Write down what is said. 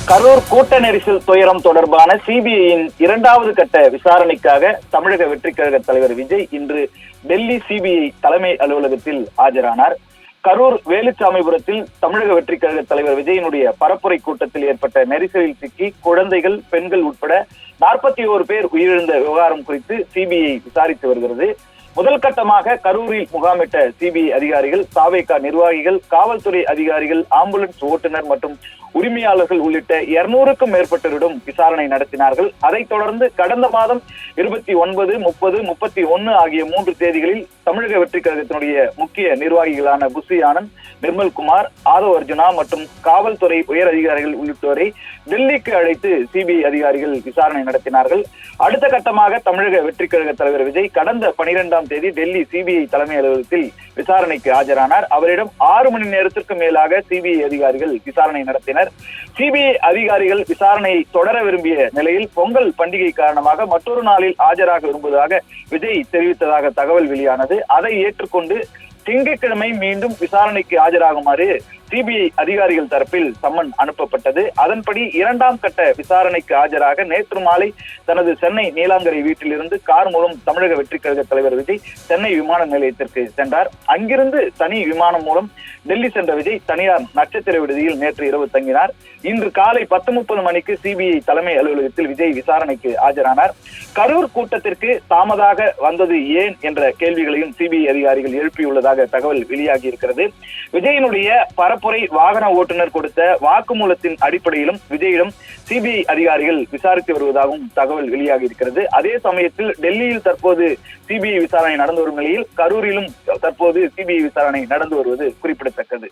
கரூர் கூட்ட நெரிசல் துயரம் தொடர்பான சிபிஐயின் இரண்டாவது கட்ட விசாரணைக்காக தமிழக வெற்றிக் கழக தலைவர் விஜய் இன்று டெல்லி சிபிஐ தலைமை அலுவலகத்தில் ஆஜரானார். கரூர் வேலுச்சாமிபுரத்தில் தமிழக வெற்றிக் கழக தலைவர் விஜயனுடைய பரப்புரை கூட்டத்தில் ஏற்பட்ட நெரிசலில் சிக்கி குழந்தைகள், பெண்கள் உட்பட 41 பேர் உயிரிழந்த விவகாரம் குறித்து சிபிஐ விசாரித்து வருகிறது. முதல் கட்டமாக கரூரில் முகாமிட்ட சிபிஐ அதிகாரிகள், தாவேகா நிர்வாகிகள், காவல்துறை அதிகாரிகள், ஆம்புலன்ஸ் ஓட்டுநர் மற்றும் உரிமையாளர்கள் உள்ளிட்ட 200க்கும் மேற்பட்டோரிடம் விசாரணை நடத்தினார்கள். அதைத் தொடர்ந்து கடந்த மாதம் 29, 30, 31 ஆகிய 3 தேதிகளில் தமிழக வெற்றிக் கழகத்தினுடைய முக்கிய நிர்வாகிகளான புசி ஆனந்த், நிர்மல்குமார், ஆதவ் அர்ஜுனா மற்றும் காவல்துறை உயர் அதிகாரிகள் உள்ளிட்டோரை டெல்லிக்கு அழைத்து சிபிஐ அதிகாரிகள் விசாரணை நடத்தினார்கள். அடுத்த கட்டமாக தமிழக வெற்றிக் கழக தலைவர் விஜய் கடந்த 12ஆம் தேதி டெல்லி சிபிஐ தலைமை அலுவலகத்தில் விசாரணைக்கு ஆஜரானார். அவரிடம் 6 மணி நேரத்திற்கு மேலாக சிபிஐ அதிகாரிகள் விசாரணை நடத்தினர். சிபிஐ அதிகாரிகள் விசாரணையை தொடர விரும்பிய நிலையில் பொங்கல் பண்டிகை காரணமாக மற்றொரு நாளில் ஆஜராக விரும்புவதாக விஜய் தெரிவித்ததாக தகவல் வெளியானது. அதை ஏற்றுக்கொண்டு திங்கட்கிழமை மீண்டும் விசாரணைக்கு ஆஜராகுமாறு சிபிஐ அதிகாரிகள் தரப்பில் சம்மன் அனுப்பப்பட்டது. அதன்படி 2ஆம் கட்ட விசாரணைக்கு ஆஜராக நேற்று மாலை தனது சென்னை நீலாங்கரை வீட்டிலிருந்து கார் மூலம் தமிழக வெற்றிக் கழக தலைவர் விஜய் சென்னை விமான நிலையத்திற்கு சென்றார். அங்கிருந்து தனி விமானம் மூலம் டெல்லி சென்ற விஜய் தனியார் நட்சத்திர விடுதியில் நேற்று இரவு தங்கினார். இன்று காலை 10:30 மணிக்கு சிபிஐ தலைமை அலுவலகத்தில் விஜய் விசாரணைக்கு ஆஜரானார். கரூர் கூட்டத்திற்கு தாமதாக வந்தது ஏன் என்ற கேள்விகளையும் சிபிஐ அதிகாரிகள் எழுப்பியுள்ளதாக தகவல் வெளியாகி இருக்கிறது. விஜயனுடைய பரப்புரை வாகன ஓட்டுநர் கொடுத்த வாக்குமூலத்தின் அடிப்படையிலும் விஜயிடம் சிபிஐ அதிகாரிகள் விசாரித்து வருவதாகவும் தகவல் வெளியாகி இருக்கிறது. அதே சமயத்தில் டெல்லியில் தற்போது சிபிஐ விசாரணை நடந்து வரும் நிலையில் கரூரிலும் தற்போது சிபிஐ விசாரணை நடந்து வருவது குறிப்பிடத்தக்கது.